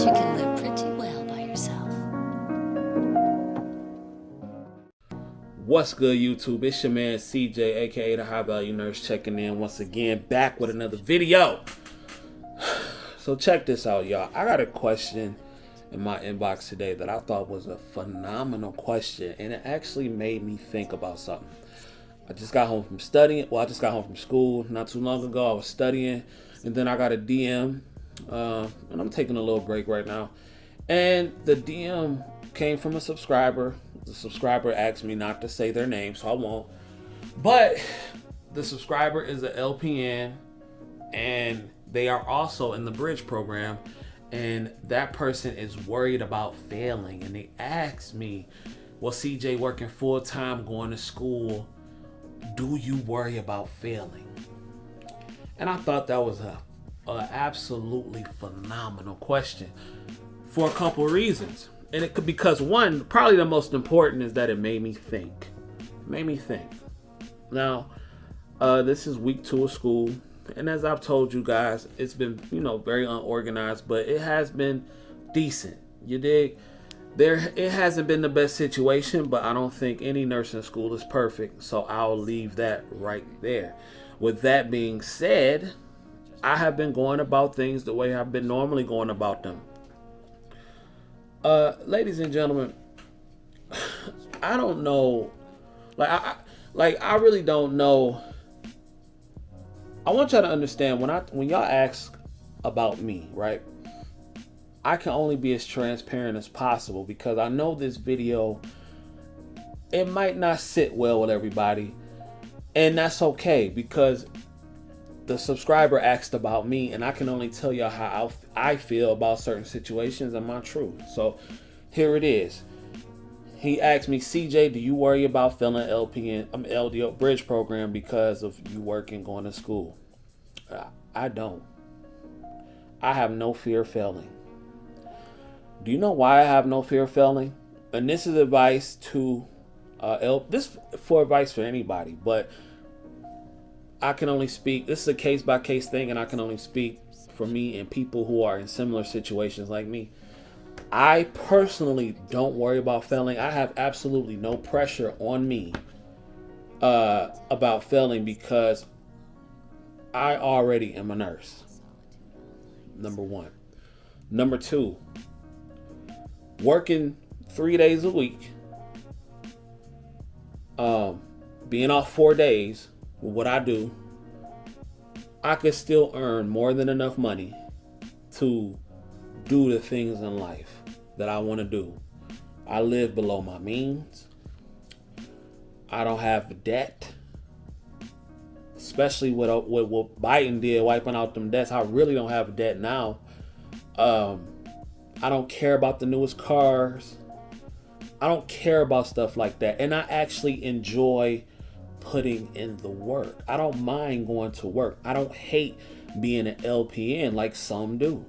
You can live pretty well by yourself. What's good, YouTube? It's your man CJ, aka the High Value Nurse, checking in once again, back with another video. So check this out, y'all. I got a question in my inbox today that I thought was a phenomenal question, and it actually made me think about something. I just got home from studying. Well, I just got home from school not too long ago. I was studying, and then I got a DM, and I'm taking a little break right now. And the DM came from a subscriber. The subscriber asked me not to say their name, so I won't. But the subscriber is an LPN, and they are also in the bridge program. And that person is worried about failing. And they asked me, well, CJ, working full time, going to school, do you worry about failing? And I thought that was a absolutely phenomenal question for a couple of reasons. And it could, because one, probably the most important, is that it made me think. Now, this is week 2 of school. And as I've told you guys, it's been, very unorganized, but it has been decent. You dig? It hasn't been the best situation, but I don't think any nursing school is perfect. So I'll leave that right there. With that being said, I have been going about things the way I've been normally going about them. Ladies and gentlemen, I don't know. I really don't know. I want y'all to understand when y'all ask about me, right? I can only be as transparent as possible because I know this video, it might not sit well with everybody, and that's okay because the subscriber asked about me, and I can only tell y'all how I feel about certain situations and my truth. So here it is. He asked me, CJ, do you worry about failing LDO bridge program because of you working, going to school? I don't. I have no fear of failing. Do you know why I have no fear of failing? And this is advice to this for advice for anybody, but I can only speak. This is a case by case thing, and I can only speak for me and people who are in similar situations like me. I personally don't worry about failing. I have absolutely no pressure on me about failing because I already am a nurse. Number one. Number two, working 3 days a week, being off 4 days, what I do, I could still earn more than enough money to do the things in life that I want to do. I live below my means. I don't have debt, especially with what Biden did, wiping out them debts. I really don't have debt now. I don't care about the newest cars. I don't care about stuff like that. And I actually enjoy putting in the work. I don't mind going to work. I don't hate being an LPN like some do.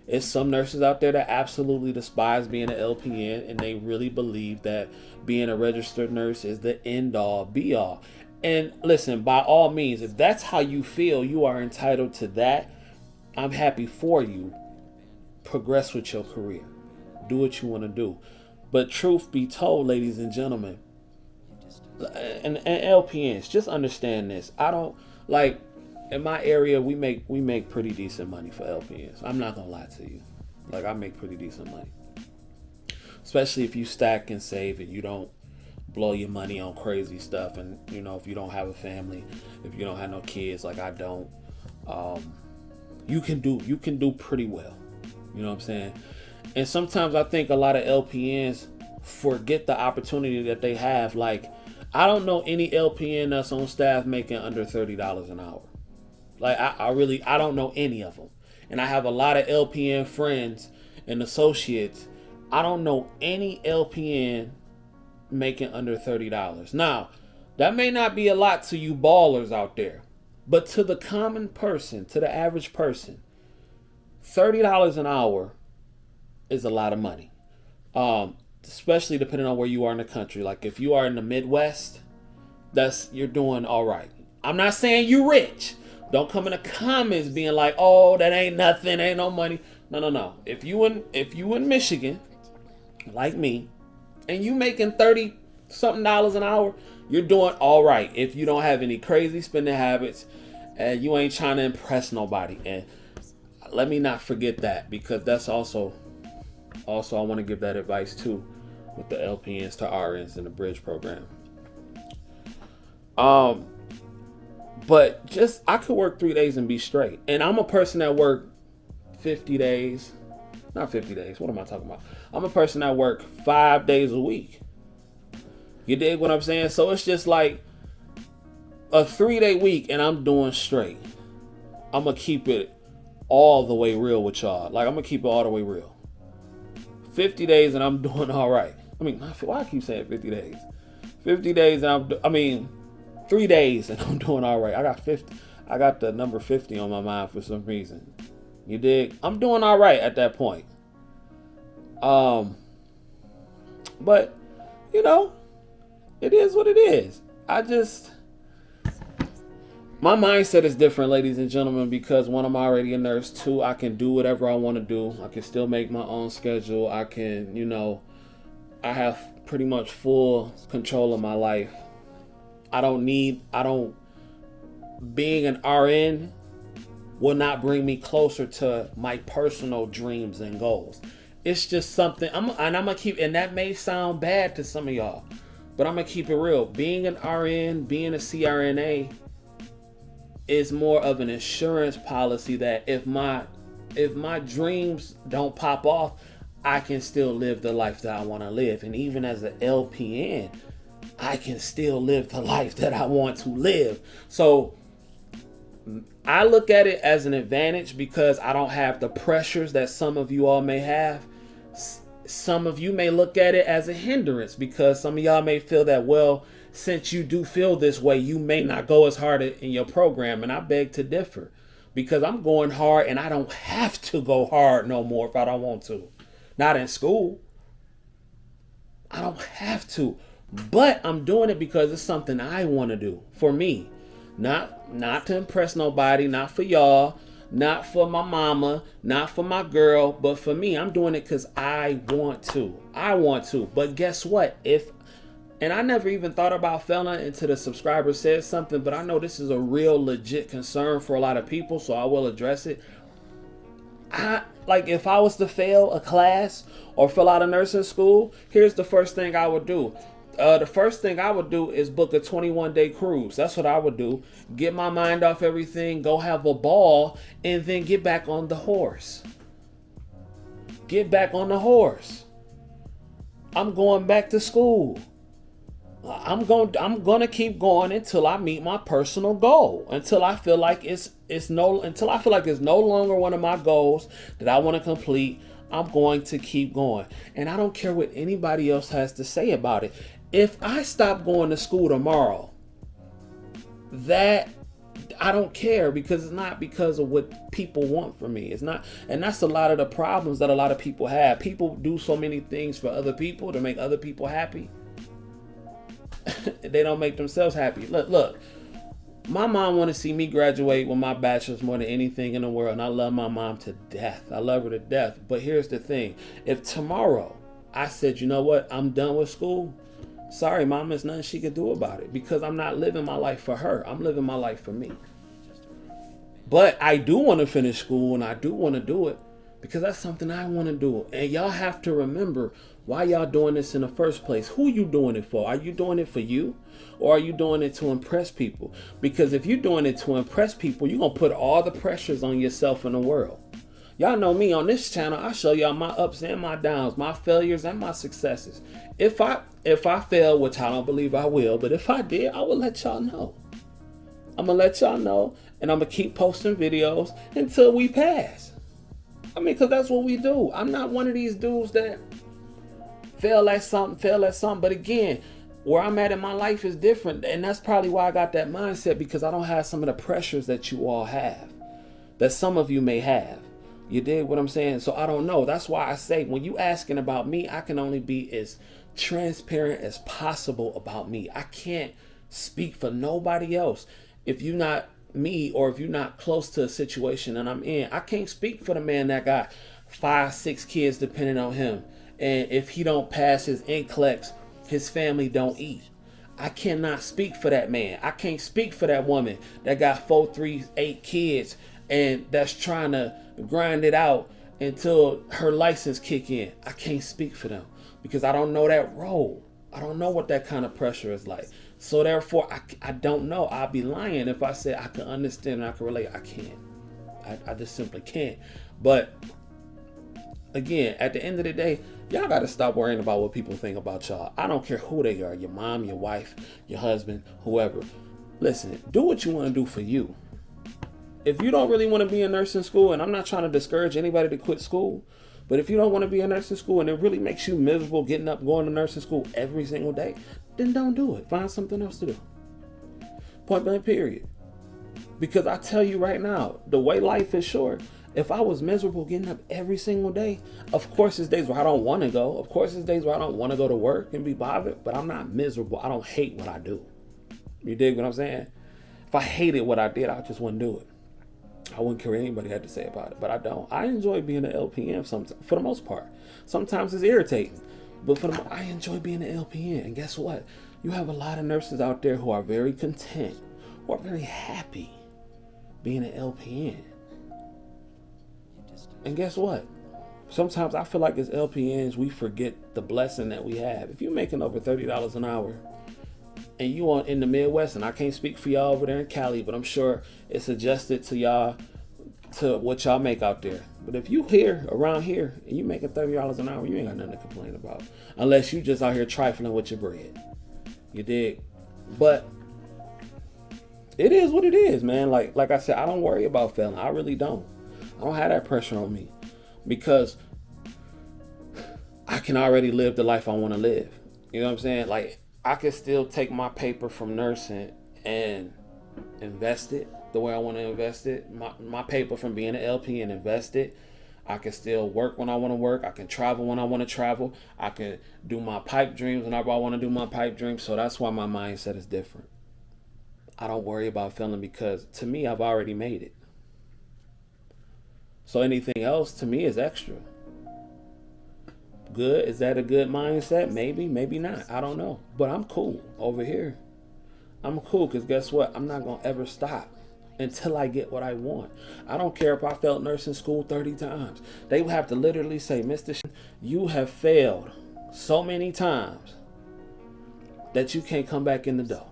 There's some nurses out there that absolutely despise being an LPN, and they really believe that being a registered nurse is the end all be all. And listen, by all means, if that's how you feel, you are entitled to that. I'm happy for you. Progress with your career. Do what you want to do. But truth be told, ladies and gentlemen, and LPNs, just understand this. I don't like, in my area, we make pretty decent money for LPNs. I'm not gonna lie to you. Like, I make pretty decent money, especially if you stack and save and you don't blow your money on crazy stuff. And if you don't have a family, if you don't have no kids like I don't, you can do pretty well. You know what I'm saying? And sometimes I think a lot of LPNs forget the opportunity that they have. Like, I don't know any LPN that's on staff making under $30 an hour. Like, I don't know any of them. And I have a lot of LPN friends and associates. I don't know any LPN making under $30. Now, that may not be a lot to you ballers out there, but to the common person, to the average person, $30 an hour is a lot of money. Especially depending on where you are in the country. Like, if you are in the Midwest, you're doing all right. I'm not saying you're rich. Don't come in the comments being like, oh, that ain't nothing, ain't no money. No. If you in Michigan, like me, and you making 30 something dollars an hour, you're doing all right. If you don't have any crazy spending habits and you ain't trying to impress nobody. And let me not forget that, because that's also I want to give that advice too with the LPNs to RNs in the bridge program. But just, I could work 3 days and be straight. And I'm a person that work 50 days. Not 50 days. What am I talking about? I'm a person that work 5 days a week. You dig what I'm saying? So it's just like a 3-day week and I'm doing straight. I'm going to keep it all the way real with y'all. Like, I'm going to keep it all the way real. 50 days and I'm doing all right. I mean, why I keep saying 50 days? 50 days and 3 days and I'm doing all right. I got the number 50 on my mind for some reason. You dig? I'm doing all right at that point. But you know, it is what it is. My mindset is different, ladies and gentlemen, because one, I'm already a nurse. Two, I can do whatever I want to do. I can still make my own schedule. I can, I have pretty much full control of my life. Being an RN will not bring me closer to my personal dreams and goals. It's just something, I'm gonna keep, and that may sound bad to some of y'all, but I'm gonna keep it real. Being an RN, being a CRNA is more of an insurance policy that if my dreams don't pop off, I can still live the life that I want to live. And even as an LPN, I can still live the life that I want to live. So I look at it as an advantage because I don't have the pressures that some of you all may have. Some of you may look at it as a hindrance because some of y'all may feel that, well, since you do feel this way, you may not go as hard in your program. And I beg to differ, because I'm going hard and I don't have to go hard no more if I don't want to. Not in school. I don't have to. But I'm doing it because it's something I want to do for me. Not to impress nobody, not for y'all, not for my mama, not for my girl, but for me. I'm doing it because I want to. But guess what? And I never even thought about failing until the subscriber said something, but I know this is a real legit concern for a lot of people, so I will address it. If I was to fail a class or fill out a nursing school, here's the first thing I would do. The first thing I would do is book a 21-day cruise. That's what I would do. Get my mind off everything, go have a ball, and then get back on the horse. I'm going back to school. I'm gonna keep going until I meet my personal goal. Until I feel like it's no longer one of my goals that I want to complete. I'm going to keep going. And I don't care what anybody else has to say about it. If I stop going to school tomorrow, that I don't care, because it's not because of what people want from me. It's not, and that's a lot of the problems that a lot of people have. People do so many things for other people to make other people happy. They don't make themselves happy. Look, my mom want to see me graduate with my bachelor's more than anything in the world, and I love my mom to death. I love her to death. But here's the thing. If tomorrow I said, you know what, I'm done with school, sorry, mom, there's nothing she could do about it, because I'm not living my life for her. I'm living my life for me. But I do want to finish school, and I do want to do it because that's something I want to do. And y'all have to remember why y'all doing this in the first place. Who you doing it for? Are you doing it for you, or are you doing it to impress people? Because if you're doing it to impress people, you're going to put all the pressures on yourself in the world. Y'all know me on this channel. I show y'all my ups and my downs, my failures and my successes. If I fail, which I don't believe I will, but if I did, I will let y'all know. I'm going to let y'all know, and I'm going to keep posting videos until we pass. I mean, because that's what we do. I'm not one of these dudes that fail at something. But again, where I'm at in my life is different. And that's probably why I got that mindset, because I don't have some of the pressures that you all have, that some of you may have. You dig what I'm saying? So I don't know. That's why I say, when you asking about me, I can only be as transparent as possible about me. I can't speak for nobody else. If you're not me, or if you're not close to a situation that I'm in, I can't speak for the man that got 5, 6 kids depending on him. And if he don't pass his NCLEX, his family don't eat. I cannot speak for that man. I can't speak for that woman that got 4, 3, 8 kids and that's trying to grind it out until her license kick in. I can't speak for them because I don't know that role. I don't know what that kind of pressure is like. So therefore, I don't know. I'd be lying if I said I can understand and I can relate. I can't. I just simply can't. But again, at the end of the day, y'all got to stop worrying about what people think about y'all. I don't care who they are, your mom, your wife, your husband, whoever. Listen, do what you want to do for you. If you don't really want to be in nursing school, and I'm not trying to discourage anybody to quit school, but if you don't want to be in nursing school and it really makes you miserable getting up, going to nursing school every single day, then don't do it. Find something else to do. Point blank, period. Because I tell you right now, the way life is short, if I was miserable getting up every single day, of course there's days where I don't want to go. Of course there's days where I don't want to go to work and be bothered, but I'm not miserable. I don't hate what I do. You dig what I'm saying? If I hated what I did, I just wouldn't do it. I wouldn't care what anybody had to say about it, but I don't. I enjoy being an LPN sometimes, for the most part. Sometimes it's irritating, but I enjoy being an LPN. And guess what? You have a lot of nurses out there who are very content, who are very happy being an LPN. And guess what? Sometimes I feel like as LPNs, we forget the blessing that we have. If you're making over $30 an hour, and you are in the Midwest, and I can't speak for y'all over there in Cali, but I'm sure it's adjusted to y'all, to what y'all make out there. But if you here, around here, and you making $30 an hour, you ain't got nothing to complain about. Unless you just out here trifling with your bread. You dig? But it is what it is, man. Like I said, I don't worry about failing. I really don't. I don't have that pressure on me. Because I can already live the life I want to live. You know what I'm saying? Like, I could still take my paper from nursing and invest it the way I want to invest it. My paper from being an LP and invest it. I can still work when I want to work. I can travel when I want to travel. I can do my pipe dreams whenever I want to do my pipe dreams. So that's why my mindset is different. I don't worry about failing because to me, I've already made it. So anything else to me is extra. Good. Is that a good mindset? Maybe, maybe not. I don't know. But I'm cool over here. I'm cool because guess what? I'm not going to ever stop until I get what I want. I don't care if I failed nursing school 30 times. They would have to literally say, Mr. You have failed so many times that you can't come back in the door.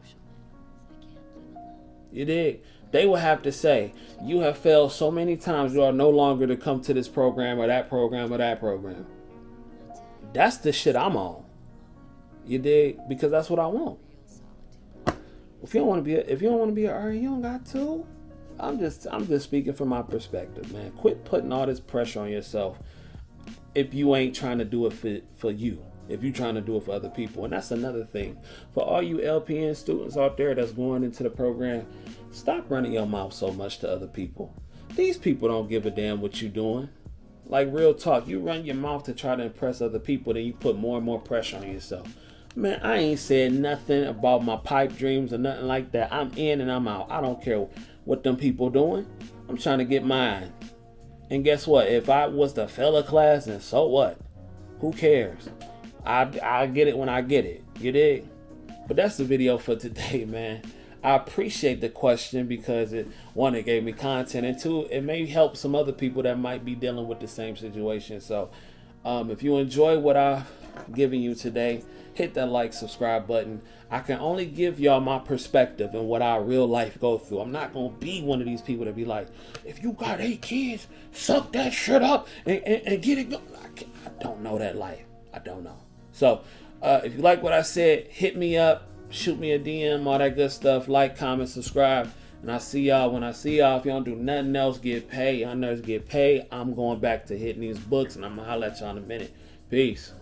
You dig? They will have to say, you have failed so many times you are no longer to come to this program or that program or that program. That's the shit I'm on. You dig? Because that's what I want. If you don't want to be an RN, you don't got to. I'm just speaking from my perspective, man. Quit putting all this pressure on yourself if you ain't trying to do it for you. If you're trying to do it for other people. And that's another thing. For all you LPN students out there that's going into the program, stop running your mouth so much to other people. These people don't give a damn what you're doing. Like, real talk, you run your mouth to try to impress other people, then you put more and more pressure on yourself. Man, I ain't said nothing about my pipe dreams or nothing like that. I'm in and I'm out. I don't care what them people doing. I'm trying to get mine. And guess what? If I was the fella class, then so what? Who cares? I get it when I get it. You dig? But that's the video for today, man. I appreciate the question because it gave me content, and two, it may help some other people that might be dealing with the same situation. So if you enjoy what I've given you today, hit that like, subscribe button. I can only give y'all my perspective and what our real life go through. I'm not going to be one of these people that be like, if you got 8 kids, suck that shit up and get it going. I don't know that life. I don't know. So if you like what I said, hit me up. Shoot me a DM, all that good stuff. Like, comment, subscribe. And I see y'all when I see y'all. If y'all don't do nothing else, get paid. Y'all nerds get paid. I'm going back to hitting these books, and I'm going to holler at y'all in a minute. Peace.